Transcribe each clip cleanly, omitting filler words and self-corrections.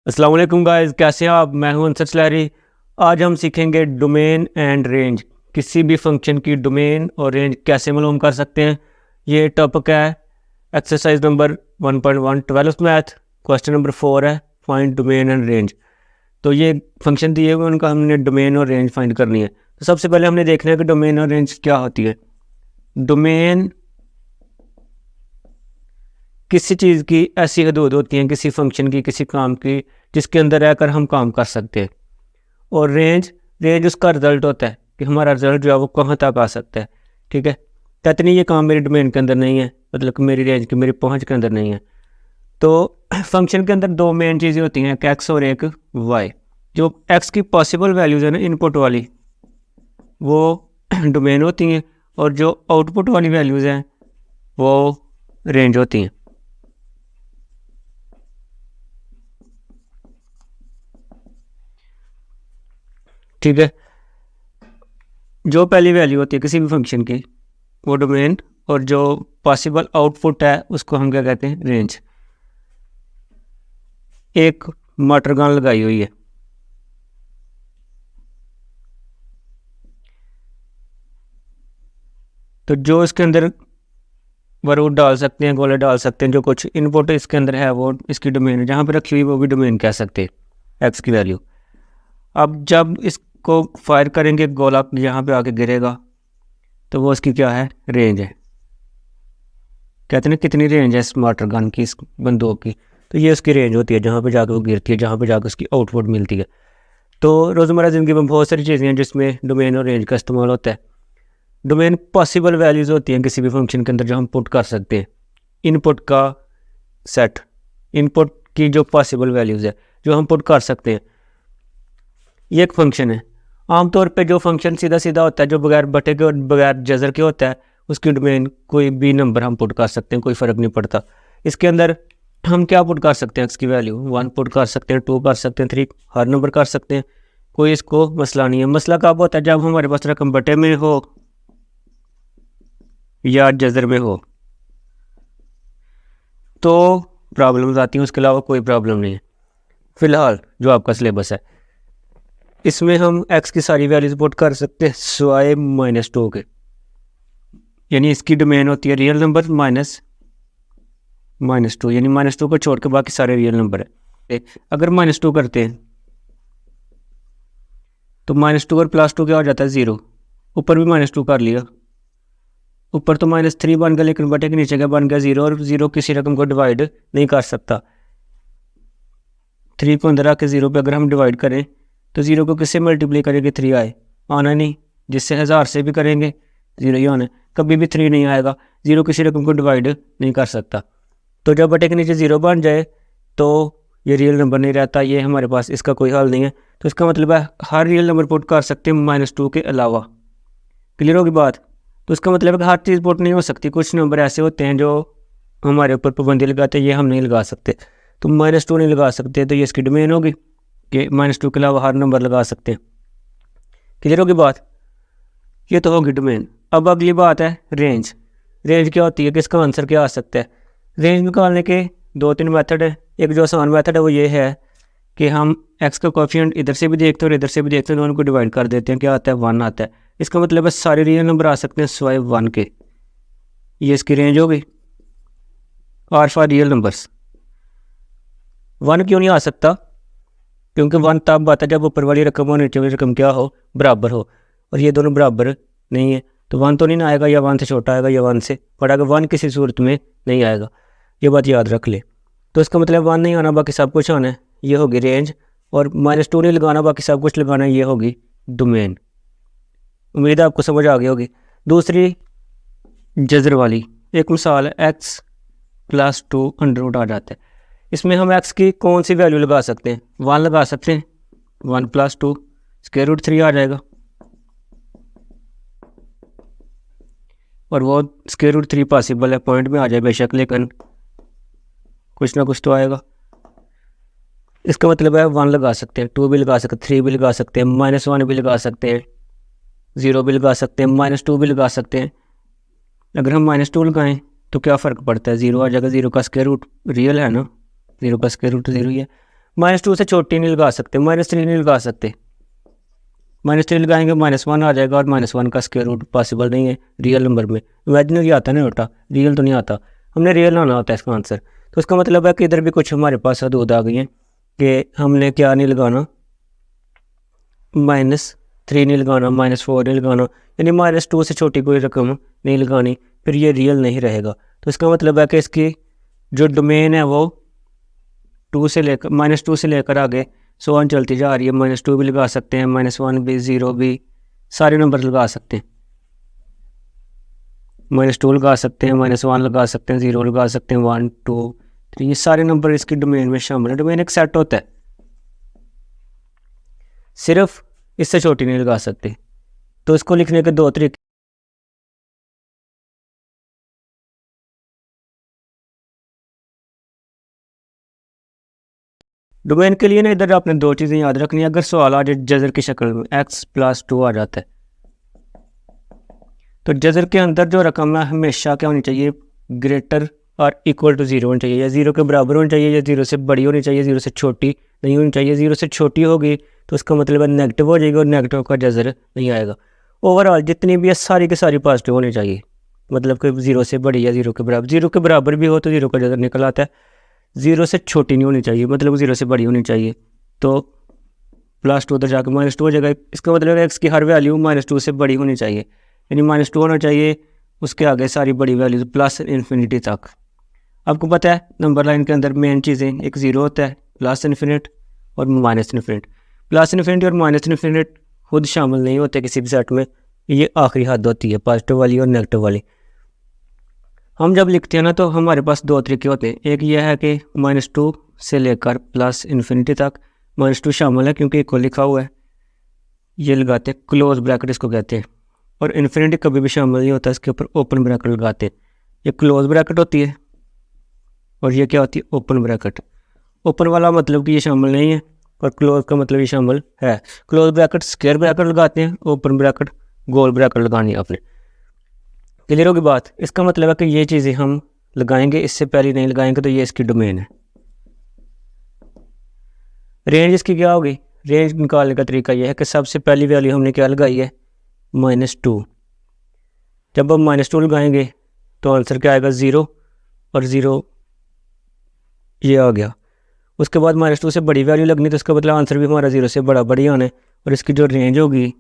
अस्सलाम वालेकुम गाइस, कैसे हैं आप। मैं हूं अंसर सलारी। आज हम सीखेंगे डोमेन एंड रेंज। किसी भी फंक्शन की डोमेन और रेंज कैसे मालूम कर सकते हैं। ये टॉपिक है exercise number 1.1 12th math. Question number 4 है फाइंड डोमेन एंड रेंज। तो ये फंक्शन दिए हुए उनका हमने डोमेन और रेंज फाइंड करनी है। तो सबसे पहले हमने देखना है कि डोमेन और रेंज क्या होती है। डोमेन किसी चीज़ की ऐसी हदूद होती हैं, किसी फंक्शन की, किसी काम की, जिसके अंदर रहकर हम काम कर सकते हैं। और रेंज रेंज उसका रिजल्ट होता है कि हमारा रिजल्ट जो है वो कहाँ तक आ सकता है। ठीक है, कहते नहीं ये काम मेरी डोमेन के अंदर नहीं है, मतलब कि मेरी रेंज की, मेरी पहुंच के अंदर नहीं है। तो फंक्शन के अंदर दो मेन चीज़ें होती हैं, एक एक्स और एक वाई। जो एक्स की पॉसिबल वैल्यूज़ है ना, इनपुट वाली, वो डोमेन होती हैं, और जो आउटपुट वाली वैल्यूज़ हैं वो रेंज होती हैं। ठीक है, जो पहली वैल्यू होती है किसी भी फंक्शन की वो डोमेन, और जो पॉसिबल आउटपुट है उसको हम क्या कहते हैं, रेंज। एक मोटर गन लगाई हुई है, तो जो इसके अंदर बारूद डाल सकते हैं, गोले डाल सकते हैं, जो कुछ इनपुट इसके अंदर है वो इसकी डोमेन है। जहाँ पे रखी हुई वो भी डोमेन कह सकते हैं एक्स की वैल्यू। अब जब इसको फायर करेंगे, गोला यहाँ पे आके गिरेगा, तो वो इसकी क्या है, रेंज है। कहते हैं कितनी रेंज है इस मोटर गन की, इस बंदूक की, तो ये उसकी रेंज होती है, जहाँ पे जाकर वो गिरती है, जहाँ पे जाकर उसकी आउटपुट मिलती है। तो रोज़मर्रा ज़िंदगी में बहुत सारी चीज़ें हैं जिसमें डोमेन और रेंज का इस्तेमाल होता है। डोमेन पॉसिबल वैल्यूज़ होती हैं किसी भी फंक्शन के अंदर जो हम पुट कर सकते हैं। इनपुट का सेट, इनपुट की जो पॉसिबल वैल्यूज़ है जो हम पुट कर सकते हैं, ये एक फंक्शन है। आमतौर पे जो फंक्शन सीधा सीधा होता है, जो बगैर बटे के और बगैर जजर के होता है, उसकी डोमेन कोई भी नंबर हम पुट कर सकते हैं, कोई फ़र्क नहीं पड़ता। इसके अंदर हम क्या पुट कर सकते हैं, एक्स की वैल्यू 1 पुट कर सकते हैं, 2 कर सकते हैं, 3 हर नंबर कर सकते हैं, कोई इसको मसला नहीं है। मसला कब होता है, जब हमारे पास रकम बटे में हो या जजर में हो, तो प्रॉब्लम्स आती हैं, उसके अलावा कोई प्रॉब्लम नहीं है। फ़िलहाल जो आपका सिलेबस है, इसमें हम x की सारी वैल्यूज पुट कर सकते हैं सिवाय -2 के, यानी इसकी डोमेन होती है रियल नंबर -2, यानी -2 को छोड़ के बाकी सारे रियल नंबर है। अगर -2 करते हैं तो -2 और +2 क्या हो जाता है, 0। ऊपर भी -2 कर लिया, ऊपर तो -3 बन गया, लेकिन बटे के नीचे क्या बन गया, 0। और 0 किसी रकम को डिवाइड नहीं कर सकता। 3 को अंदर आके 0 पे अगर हम डिवाइड करें तो 0 को किससे मल्टीप्लाई करेंगे, 3 आए, आना नहीं। जिससे 1000 से भी करेंगे 0 ही आना है, कभी भी 3 नहीं आएगा। 0 किसी रकम को डिवाइड नहीं कर सकता। तो जब बटे के नीचे 0 बन जाए तो ये रियल नंबर नहीं रहता, ये हमारे पास इसका कोई हल नहीं है। तो इसका मतलब है हर रियल नंबर पुट कर सकते हैं -2 के अलावा। क्लियर होगी बात। तो इसका मतलब है कि हर चीज़ पुट नहीं हो सकती, कुछ नंबर ऐसे होते हैं जो हमारे ऊपर पाबंदी लगाते हैं, ये हम नहीं लगा सकते। तो -2 नहीं लगा सकते, तो ये इसकी डोमेन होगी कि -2 के अलावा हर नंबर लगा सकते हैं। क्लियर होगी बात, ये तो होगी डोमेन। अब अगली बात है रेंज। रेंज क्या होती है कि इसका आंसर क्या आ सकता है। रेंज निकालने के 2-3 मेथड है। एक जो आसान मेथड है वो ये है कि हम एक्स का कोएफिशिएंट इधर से भी देखते हैं और इधर से भी देखते हैं, दोनों को डिवाइड कर देते हैं, क्या आता है, 1 आता है। इसका मतलब है सारे रियल नंबर आ सकते हैं सिवाय 1 के, ये इसकी रेंज होगी। Are for real numbers. 1 क्यों नहीं आ सकता, क्योंकि 1 तब आता है जब ऊपर वाली रकम और नीचे वाली रकम क्या हो, बराबर हो, और ये दोनों बराबर नहीं है। तो 1 तो नहीं ना आएगा, या 1 से छोटा आएगा या 1 से बड़ा आएगा, 1 किसी सूरत में नहीं आएगा, ये बात याद रख ले। तो इसका मतलब 1 नहीं आना, बाकी सब कुछ आना है, ये होगी रेंज। और -2 नहीं लगाना, बाकी सब कुछ लगाना है, ये होगी डोमेन। उम्मीद है आपको समझ आ गई होगी। दूसरी जजर वाली एक मिसाल है, x + 2 अंडर आ जाता है। इसमें हम x की कौन सी वैल्यू लगा सकते हैं, 1 लगा सकते हैं, 1 + 2 √3 आ जाएगा, और वो √3 पॉसिबल है, पॉइंट में आ जाए बेशक, लेकिन कुछ ना कुछ तो आएगा। इसका मतलब है 1 लगा सकते हैं, 2 भी लगा सकते हैं, 3 भी लगा सकते हैं, -1 भी लगा सकते हैं, 0 भी लगा सकते हैं, -2 भी लगा सकते हैं। अगर हम -2 लगाएं तो क्या फ़र्क पड़ता है, 0 आ जाएगा, 0 का स्क्वायर रूट रियल है ना, 0 का स्क्वायर रूट 0 ही है। -2 से छोटी नहीं लगा सकते, -3 नहीं लगा सकते। -3 लगाएंगे -1 आ जाएगा, और -1 का स्क्वायर रूट पॉसिबल नहीं है रियल नंबर में। इमेजिनरी आता है ना बेटा, रियल तो नहीं आता। हमने रियल लाना होता है इसका आंसर। तो इसका मतलब है कि इधर भी कुछ हमारे पास हदूद आ गई हैं कि हमने क्या नहीं लगाना, -3 नहीं लगाना, -4 नहीं लगाना, यानी -2 से छोटी कोई रकम नहीं लगानी, फिर ये रियल नहीं रहेगा। तो इसका मतलब है कि इसकी जो डोमेन है वो -2 से लेकर आगे 100 चलती जा रही है। -2 भी लगा सकते हैं, -1 भी, 0 भी, सारे नंबर लगा सकते हैं। -2 लगा सकते हैं, -1 लगा सकते हैं, 0 लगा सकते हैं, 1 2 3, ये सारे नंबर इसकी डोमेन में शामिल है। डोमेन एक सेट होता है, सिर्फ इससे छोटी नहीं लगा सकते। तो इसको लिखने के दो तरीके। डोमेन के लिए ना इधर आपने दो चीज़ें याद रखनी है। अगर सवाल आ जाए जजर की शक्ल में x+2 आ जाता है, तो जजर के अंदर जो रकम है हमेशा क्या होनी चाहिए, ग्रेटर और इक्वल टू 0 होनी चाहिए, या 0 के बराबर होनी चाहिए, या 0 से बड़ी होनी चाहिए, 0 से छोटी नहीं होनी चाहिए। 0 से छोटी होगी तो उसका मतलब है नेगेटिव हो जाएगी, और नेगेटिव का जजर नहीं आएगा। ओवरऑल जितनी भी है सारी की सारी पॉजिटिव होनी चाहिए, मतलब कि 0 से बड़ी या 0 के बराबर। 0 के बराबर भी हो तो 0 का जजर निकल आता है। 0 से छोटी नहीं होनी चाहिए, मतलब 0 से बड़ी होनी चाहिए। तो +2 उधर जाकर -2 हो जाएगा। इसका मतलब है x की हर वैल्यू -2 से बड़ी होनी चाहिए, यानी -2 होना चाहिए, उसके आगे सारी बड़ी वैल्यूज प्लस इन्फिनिटी तक। आपको पता है नंबर लाइन के अंदर मेन चीज़ें, एक 0 होता है, प्लस इन्फिनिट और माइनस इन्फिनिट। प्लस इन्फिनिट और माइनस इन्फिनिट खुद शामिल नहीं होते किसी भी सेट में, ये आखिरी हद होती है पॉजिटिव वाली और नेगेटिव वाली। हम जब लिखते हैं ना तो हमारे पास दो तरीके होते हैं। एक यह है कि -2 से लेकर प्लस इन्फिनिटी तक, -2 शामिल है क्योंकि इक्वल लिखा हुआ है, ये लगाते हैं क्लोज ब्रैकेट इसको कहते हैं। और इन्फिनिटी कभी भी शामिल नहीं होता, इसके ऊपर ओपन ब्रैकेट लगाते हैं। ये क्लोज ब्रैकेट होती है और ये क्या होती है, ओपन ब्रैकेट। ओपन वाला मतलब कि ये शामिल नहीं है, और क्लोज का मतलब ये शामिल है। क्लोज ब्रैकेट स्क्वायर ब्रैकेट लगाते हैं, ओपन ब्रैकेट गोल ब्रैकेट लगानी है आपने। क्लियर होगी बात। इसका मतलब है कि ये चीज़ें हम लगाएंगे, इससे पहले नहीं लगाएंगे, तो ये इसकी डोमेन है। रेंज इसकी क्या होगी, रेंज निकालने का तरीका यह है कि सबसे पहली वैल्यू हमने क्या लगाई है, -2। जब हम -2 लगाएंगे तो आंसर क्या आएगा, 0, और 0 ये आ गया। उसके बाद -2 से बड़ी वैल्यू लगनी, तो इसका मतलब आंसर भी हमारा 0 से बड़ी आना है, और इसकी जो रेंज होगी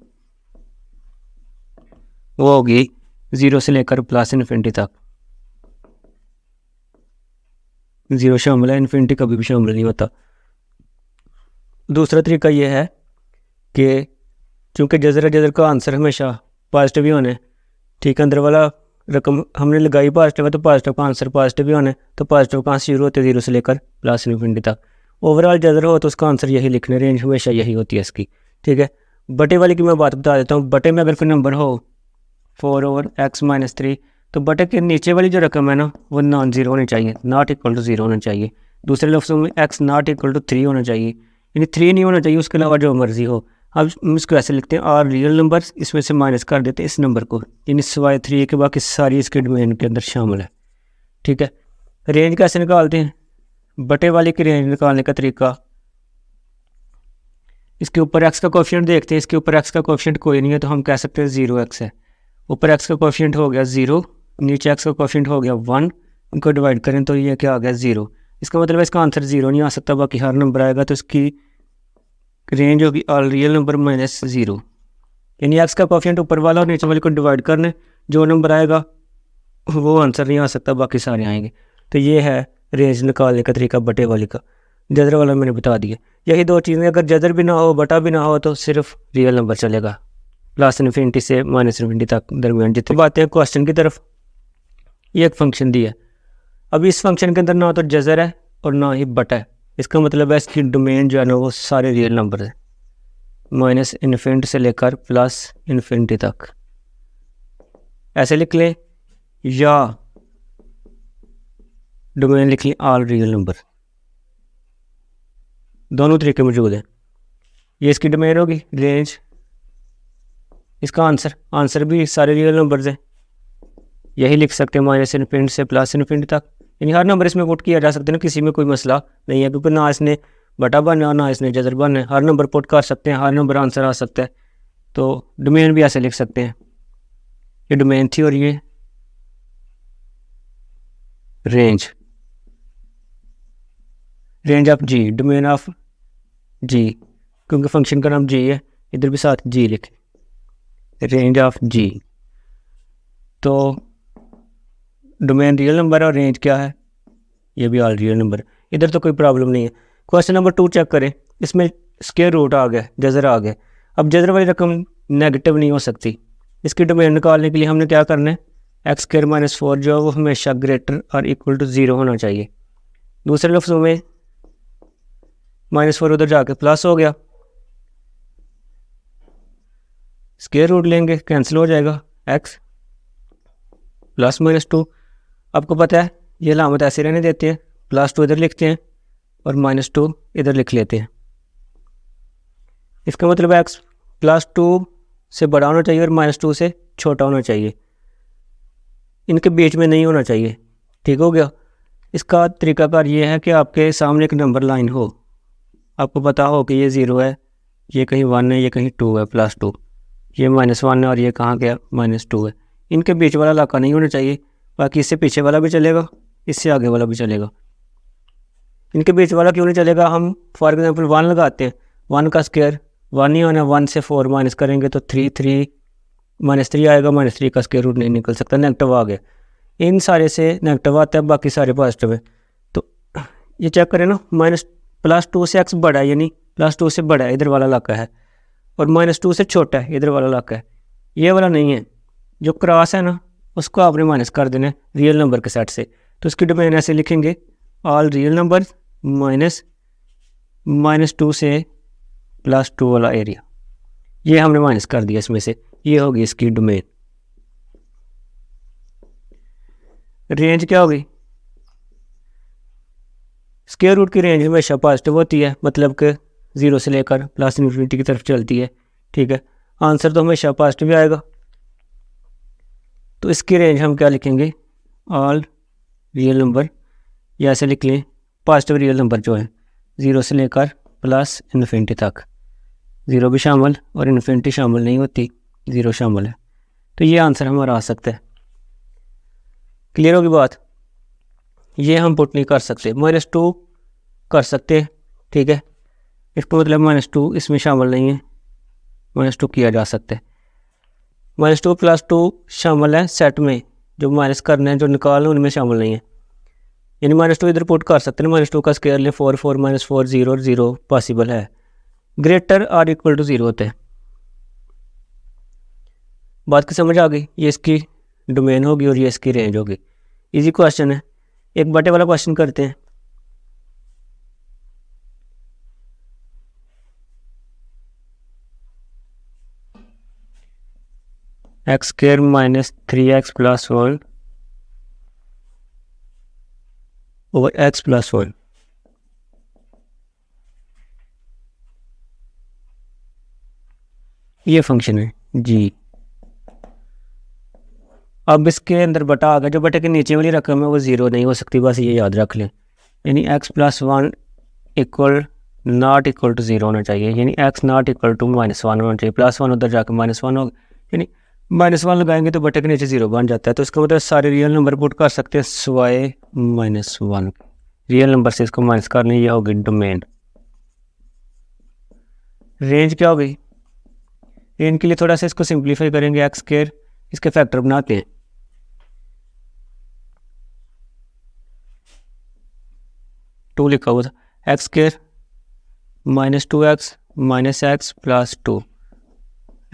वो होगी 0 से लेकर प्लस इन्फिनिटी तक। 0 शामिल है, इन्फिनिटी कभी भी शामिल नहीं होता। दूसरा तरीका ये है कि चूँकि जजर का आंसर हमेशा पॉजिटिव ही होना है, ठीक है, अंदर वाला रकम हमने लगाई पॉजिटिव है तो पॉजिटिव का आंसर पॉजिटिव ही होना है। तो पॉजिटिव का आंसर शुरू होते 0 से लेकर प्लस इन्फिनिटी तक। ओवरऑल जजर हो तो उसका आंसर यही लिखने, रेंज हमेशा यही होती है इसकी, ठीक है। बटे वाली की मैं बात बता देता हूँ। बटे में अगर कोई नंबर हो 4/x-3, तो बटे के नीचे वाली जो रकम है ना वो नॉन ज़ीरो होनी चाहिए, नॉट इक्वल टू 0 होना चाहिए। दूसरे लफ्ज़ों में x नॉट इक्वल टू 3 होना चाहिए, यानी 3 नहीं होना चाहिए, उसके अलावा जो मर्जी हो। अब हम इसको ऐसे लिखते हैं, और रियल नंबर इसमें से माइनस कर देते हैं इस नंबर को, यानी सिवाय 3 के बाकी सारी इसके डोमेन के अंदर शामिल है, ठीक है। रेंज कैसे निकालते हैं, बटे वाले की रेंज निकालने का तरीका, इसके ऊपर x का कोफिशिएंट देखते हैं। इसके ऊपर x का कोफिशिएंट कोई नहीं है तो हम कह सकते हैं 0x है। ऊपर x का कोफिशिएंट हो गया 0, नीचे x का कोफिशिएंट हो गया 1, इनको डिवाइड करें तो ये क्या आ गया 0। इसका मतलब है इसका आंसर 0 नहीं आ सकता, बाकी हर नंबर आएगा, तो इसकी रेंज होगी ऑल रियल नंबर -0, यानी x का कोफिशिएंट ऊपर वाला और नीचे वाले को डिवाइड करने, जो नंबर आएगा वो आंसर नहीं आ सकता, बाकी सारे आएंगे। तो ये है रेंज निकालने का तरीका बटे वाले का। जजर वाला मैंने बता दिया। यही दो चीज़ें, अगर जजर भी ना हो बटा भी ना हो तो सिर्फ रियल नंबर चलेगा, प्लस इन्फिनिटी से माइनस इन्फिनिटी तक दरमियान। जितनी बातें हैं क्वेश्चन की तरफ, ये एक फंक्शन दी है। अब इस फंक्शन के अंदर ना तो जजर है और ना ही बटा है, इसका मतलब है इसकी डोमेन जो है ना वो सारे रियल नंबर है, माइनस इन्फिनिटी से लेकर प्लस इन्फिनिटी तक। ऐसे लिख लें या डोमेन लिख लें ऑल रियल नंबर, दोनों तरीके मौजूद हैं। ये इसकी डोमेन होगी, रेंज इसका आंसर भी सारे रियल नंबर्स हैं, यही लिख सकते हैं माइनस इन्फिनिटी से प्लस इन्फिनिटी तक, यानी हर नंबर इसमें पुट किया जा सकता है ना, किसी में कोई मसला नहीं है, क्योंकि ना इसने बटा वन है और ना इसमें जजर वन है। हर नंबर पुट कर सकते हैं, हर नंबर आंसर आ सकता है। तो डोमेन भी ऐसे लिख सकते हैं, ये डोमेन थी और ये range, range of G, domain of G, क्योंकि फंक्शन का नाम जी है, इधर भी साथ जी लिखें, रेंज ऑफ जी। तो डोमेन रियल नंबर है और रेंज क्या है, ये भी ऑल रियल नंबर। इधर तो कोई प्रॉब्लम नहीं है। क्वेश्चन नंबर 2 चेक करें, इसमें स्क्वायर रूट आ गया, जजर आ गया। अब जजर वाली रकम नेगेटिव नहीं हो सकती, इसकी डोमेन निकालने के लिए हमने क्या करना है, एक्स स्क्वायर माइनस 4 जो है वो हमेशा ग्रेटर और इक्वल टू 0 होना चाहिए। दूसरे लफ्ज़ों में -4 उधर जाके प्लस हो गया, स्क्वायर रूट लेंगे कैंसिल हो जाएगा, एक्स प्लस -2। आपको पता है ये अलामत ऐसे रहने देते हैं, +2 इधर लिखते हैं और -2 इधर लिख लेते हैं। इसका मतलब एक्स +2 से बड़ा होना चाहिए और -2 से छोटा होना चाहिए, इनके बीच में नहीं होना चाहिए। ठीक हो गया। इसका तरीकाकार ये है कि आपके सामने एक नंबर लाइन हो, आपको पता हो कि ये 0 है, ये कहीं 1 है, ये कहीं 2 है, +2, ये -1 है और ये कहाँ गया -2 है। इनके बीच वाला इलाका नहीं होना चाहिए, बाकी इससे पीछे वाला भी चलेगा, इससे आगे वाला भी चलेगा। इनके बीच वाला क्यों नहीं चलेगा, हम फॉर एग्जांपल 1 लगाते हैं, 1 का स्क्वायर 1 ही होना, 1 से 4 माइनस करेंगे तो 3 -3 आएगा, -3 का स्क्वायर रूट नहीं निकल सकता, नेगेटिव आ गया। इन सारे से नेगेटिव आता है, बाकी सारे पॉजिटिव है। तो ये चेक करें ना, +2 से एक्स बड़ा है, यानी +2 से बड़ा है इधर वाला इलाका है, और -2 से छोटा है इधर वाला इलाका है, ये वाला नहीं है। जो क्रॉस है ना उसको आपने माइनस कर देना है रियल नंबर के सेट से। तो इसकी डोमेन ऐसे लिखेंगे, ऑल रियल नंबर माइनस -2 से +2 वाला एरिया, ये हमने माइनस कर दिया इसमें से, ये होगी इसकी डोमेन। रेंज क्या होगी, स्क्वायर रूट की रेंज हमेशा पॉजिटिव होती है, मतलब कि 0 से लेकर +∞ की तरफ चलती है। ठीक है, आंसर तो हमेशा पॉजिटिव आएगा। तो इसकी रेंज हम क्या लिखेंगे, ऑल रियल नंबर, या ऐसे लिख लें पॉजिटिव रियल नंबर जो है 0 से लेकर +∞ तक, 0 भी शामिल और इन्फिनिटी शामिल नहीं होती, 0 शामिल है। तो ये आंसर हमारा आ सकता है। क्लियर होगी बात, ये हम पुट नहीं कर सकते, -2 कर सकते हैं। ठीक है, इसका मतलब -2 इसमें शामिल नहीं है, -2 किया जा सकता है। -2 +2 शामिल है सेट में, जो माइनस करना है जो निकालना उनमें शामिल नहीं है, यानी -2 इधर पुट कर सकते हैं। -2 का स्क्वायर लें 4 4 -4 0 और 0 पॉसिबल है, ग्रेटर और इक्वल टू 0 होते हैं। बात की समझ आ गई, ये इसकी डोमेन होगी और ये इसकी रेंज होगी। इजी क्वेश्चन है। एक बटे वाला क्वेश्चन करते हैं। x² - 3x + 1 over x + 1, ये फंक्शन है जी। अब इसके अंदर बटा आ गया, जो बटे के नीचे वाली रकम है वो 0 नहीं हो सकती, बस ये याद रख लें। यानी x + 1 equal not equal to 0 होना चाहिए, यानी x नॉट इक्वल टू -1 होना चाहिए। +1 उधर जाकर -1 होगा, यानी -1 लगाएंगे तो बटे के नीचे 0 बन जाता है। तो इसका मतलब सारे रियल नंबर पुट कर सकते हैं सिवाय -1, रियल नंबर से इसको माइनस करने, ये होगी डोमेन। रेंज क्या होगी, रेंज के लिए थोड़ा सा इसको सिंप्लीफाई करेंगे, x², इसके फैक्टर बनाते हैं। टू लिखा हुआ था, x² -2x -x + 2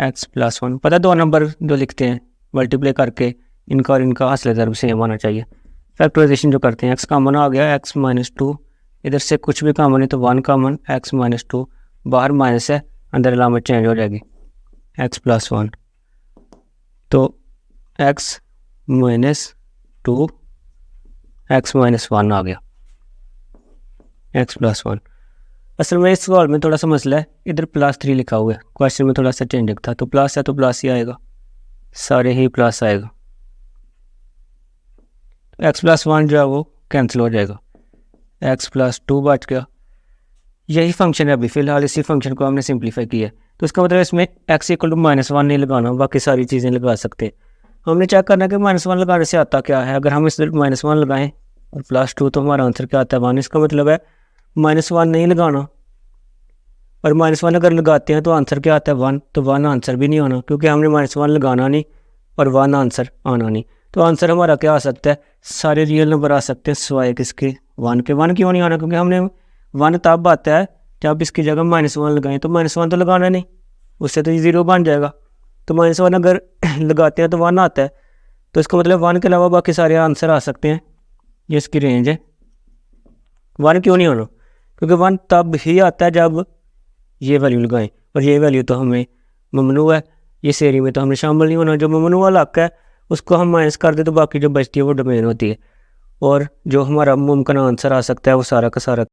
x + 1। पता है दो नंबर जो लिखते हैं मल्टीप्लाई करके, इनका और इनका हासिल ज़रूर सेम होना चाहिए। फैक्टराइजेशन जो करते हैं, x कॉमन आ गया, x - 2, इधर से कुछ भी कॉमन है तो 1 कॉमन, x - 2, बाहर माइनस है, अंदर अलामत चेंज हो जाएगी, x + 1। तो x - 2 x - 1 आ गया, x + 1। असल में इस सवाल में थोड़ा सा मसला है, इधर +3 लिखा हुआ है, क्वेश्चन में थोड़ा सा चेंज था, तो प्लस है तो प्लस ही आएगा, सारे ही प्लस आएगा। तो x + 1 जो है वो कैंसिल हो जाएगा, x + 2 बच गया, यही फंक्शन है अभी फ़िलहाल, इसी फंक्शन को हमने सिंप्लीफाई किया है। तो इसका मतलब इसमें x इक्वल टू -1 नहीं लगाना, बाकी सारी चीज़ें लगा सकते हैं। हमने चेक करना है कि -1 लगाने से आता क्या है। अगर हम इस -1 लगाएं और +2 तो हमारा आंसर क्या आता है 1। इसका मतलब है -1 नहीं लगाना, और -1 अगर लगाते हैं तो आंसर क्या आता है 1। तो 1 आंसर भी नहीं आना, क्योंकि हमने -1 लगाना नहीं और 1 आंसर आना नहीं। तो आंसर हमारा क्या आ सकता है, सारे रियल नंबर आ सकते हैं सिवाय किसके 1 के। 1 क्यों नहीं आना, क्योंकि हमने 1 तब आता है जब इसकी जगह -1 लगाएं। तो -1 तो लगाना नहीं, उससे तो 0 बन जाएगा। तो -1 अगर लगाते हैं तो 1 आता है। तो इसका मतलब 1 के अलावा बाकी सारे आंसर आ सकते हैं, ये इसकी रेंज है। 1 क्यों नहीं आना, क्योंकि 1 तब ही आता है जब ये वैल्यू लगाएं, और ये वैल्यू तो हमें ममनू है, ये सेरी में तो हमें शामिल नहीं होना। जो ममनू वाला हक़ है उसको हम माइनस कर दे तो बाकी जो बचती है वो डोमेन होती है, और जो हमारा मुमकिन आंसर आ सकता है वो सारा का सारा